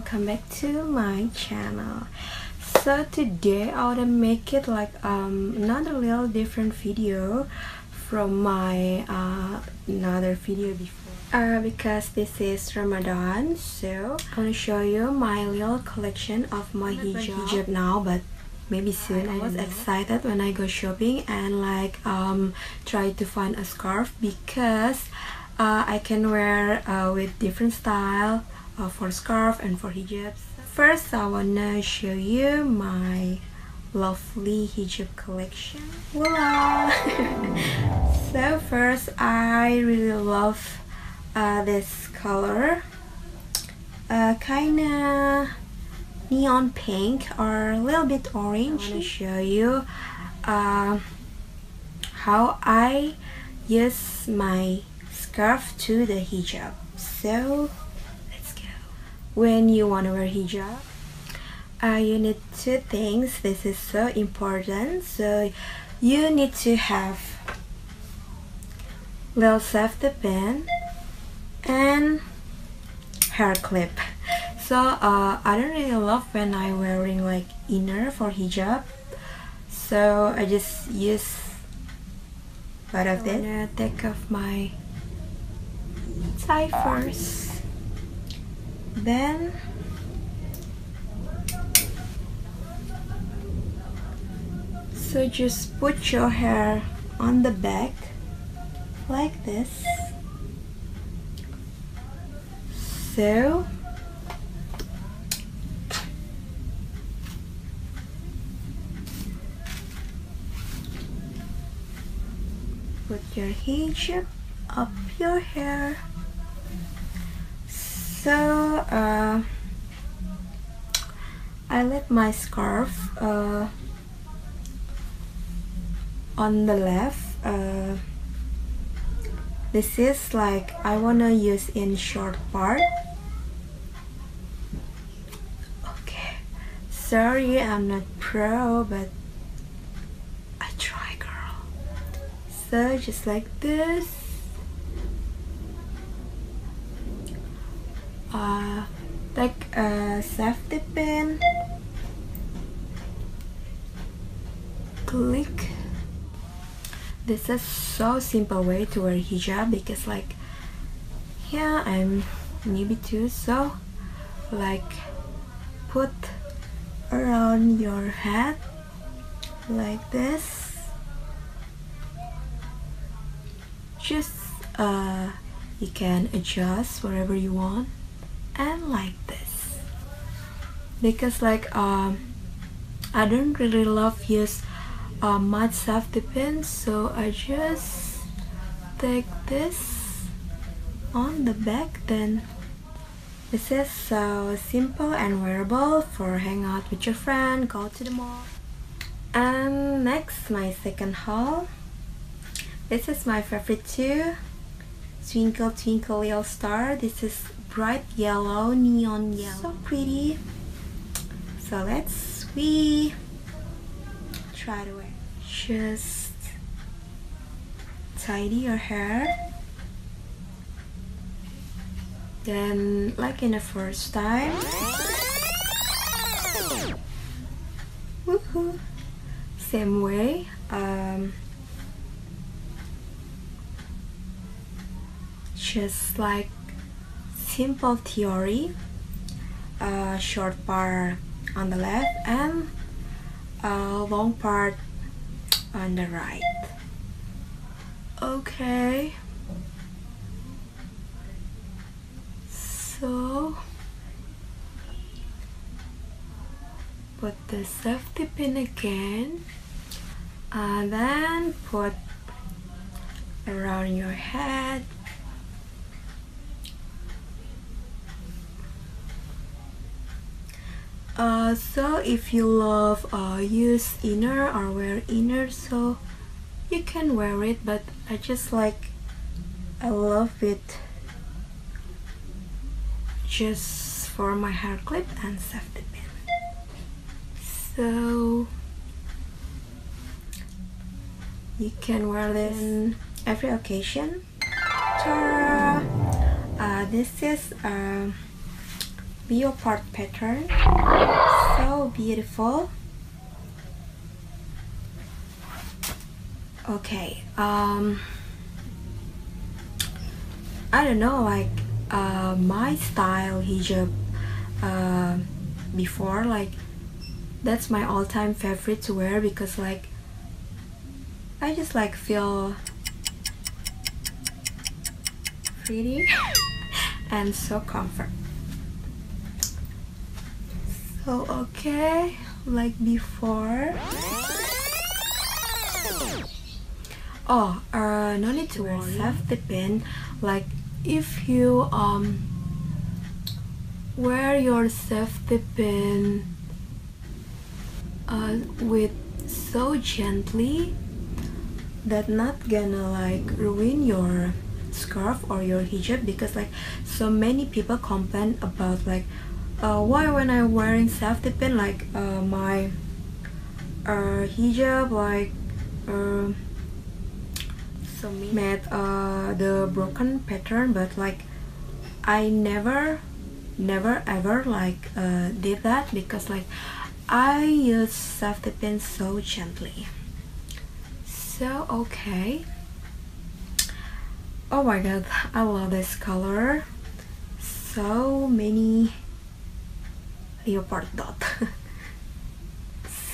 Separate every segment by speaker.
Speaker 1: welcome back to my channel. So today I want to make it like another little different video from my another video before, because this is Ramadan, so I want to show you my little collection of my hijab now, but maybe soon. I was excited when I go shopping and like try to find a scarf because I can wear with different style for scarf and for hijabs. First, I wanna show you my lovely hijab collection. Voila! So first, I really love this color, kinda neon pink or a little bit orange. I wanna show you how I use my scarf to the hijab. So let's go. When you want to wear hijab, you need two things. This is so important. So you need to have little safety pin and hair clip. So I don't really love when I'm wearing like inner for hijab, so I just use part of this. I'm gonna take off my tie first, then so just put your hair on the back like this. So put your hijab up your hair. So I let my scarf on the left. This is like I wanna use in short part. Okay, sorry I'm not pro, but I try, girl. So just like this. Like a safety pin, click. This is so simple way to wear hijab because like, yeah, I'm newbie too, so like put around your head like this. Just you can adjust wherever you want. And like this, because like I don't really love use much safety pins, so I just take this on the back. Then this is so simple and wearable for hang out with your friend, go to the mall. And next, my second haul. This is my favorite too, Twinkle Twinkle Little Star. This is bright yellow, neon yellow, so pretty. So let's try to wear. Just tidy your hair, then like in the first time, woohoo, same way. Just like simple theory, short part on the left and long part on the right. Okay, so put the safety pin again and then put around your head. So if you love use inner or wear inner, so you can wear it, but I just like I love it just for my hair clip and safety pin. So you can wear this in every occasion. Ta-da! This is leopard pattern, so beautiful. Okay, I don't know, like my style hijab before, like that's my all-time favorite to wear, because like I just like feel pretty and so comfort. So okay, like before. Oh, no need to wear safety pin. Like if you wear your safety pin with so gently, that not gonna like ruin your scarf or your hijab, because like so many people complain about like why when I'm wearing safety pin, like my hijab like so made the broken pattern. But like I never ever like did that, because like I use safety pin so gently. So okay, oh my god, I love this color. So many leopard dot.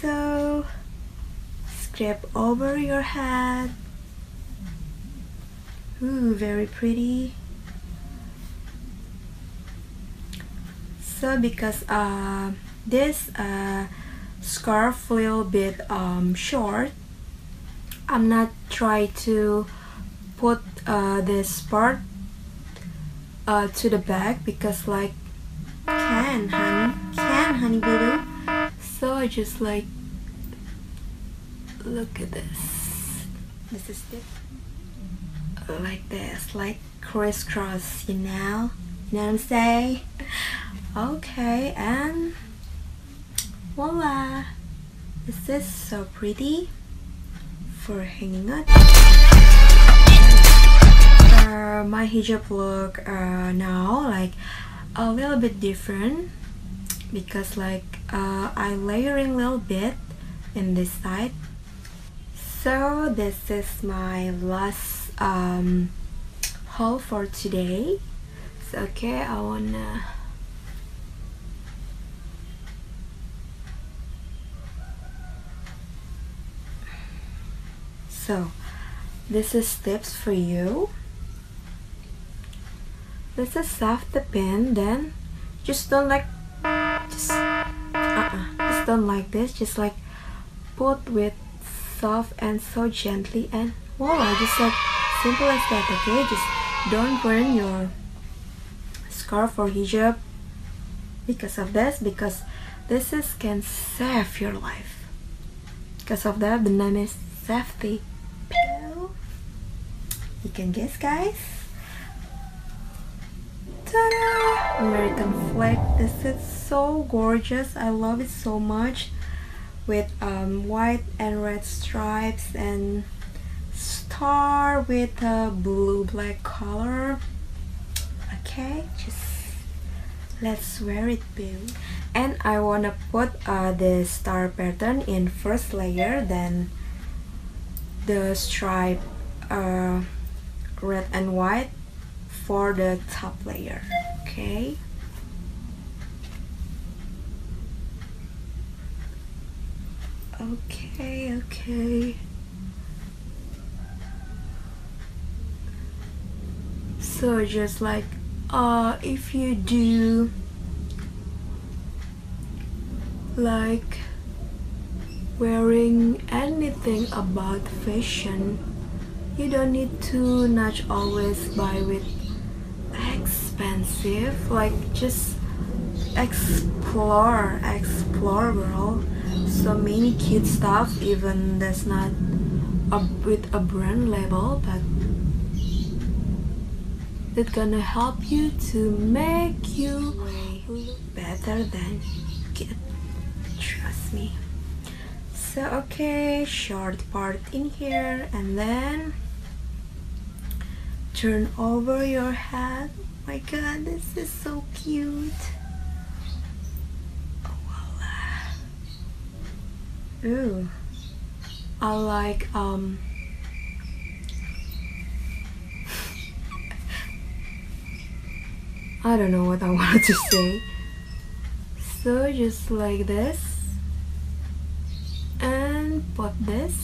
Speaker 1: So scrape over your head. Ooh, very pretty. So because this scarf a little bit short, I'm not try to put this part to the back, because like can honey boo boo. So I just like, look at this. This is it. Like this, like crisscross, you know what I'm saying? Okay, and voila, this is so pretty for hanging out. My hijab look now like a little bit different, because like I layering a little bit in this side. So this is my last haul for today. So okay, I wanna so this is tips for you. This is safety pin, then just don't like just don't like this, just like put with soft and so gently, and voila, just like simple as that. Okay, just don't burn your scarf or hijab because of this, because this is can save your life. Because of that, the name is safety pin. You can guess, guys. Ta-da! American flag. This is so gorgeous. I love it so much, with white and red stripes and star with a blue black color. Okay, just let's wear it, boo. And I wanna put the star pattern in first layer, then the stripe red and white for the top layer. Okay, okay. So just like if you do like wearing anything about fashion, you don't need to not always buy with expensive, like just explore girl. So many cute stuff, even that's not with a brand label, but it's gonna help you to make you look better than cute, trust me. So okay, short part in here, and then turn over your head. Oh my god, this is so cute. Ooh, I like I don't know what I wanted to say. So just like this, and put this.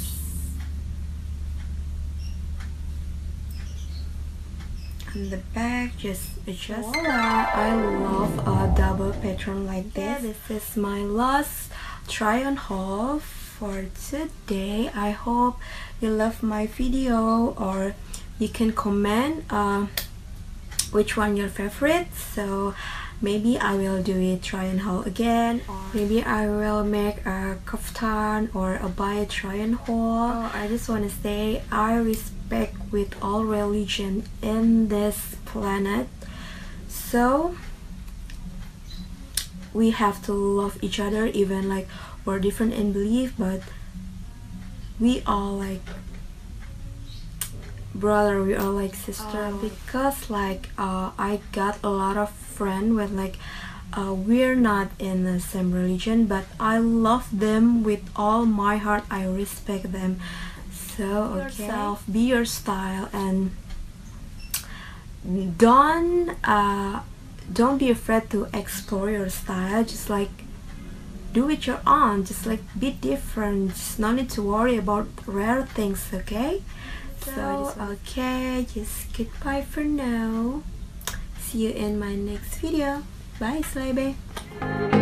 Speaker 1: And the back, just adjust. Voila! I love a double pattern like this. This is my last try on haul for today. I hope you love my video, or you can comment which one your favorite. So maybe I will do a try and haul again, or maybe I will make a kaftan or a abaya try and haul. I just want to say I respect with all religion in this planet, so we have to love each other, even like we're different in belief, but we all like brother, we are like sister. Because like I got a lot of friends with like we're not in the same religion, but I love them with all my heart. I respect them. So okay, yourself, be your style, and don't be afraid to explore your style. Just like do it your own, just like be different, just no need to worry about rare things. Okay, so okay, just goodbye for now. See you in my next video. Bye, Slay Bae.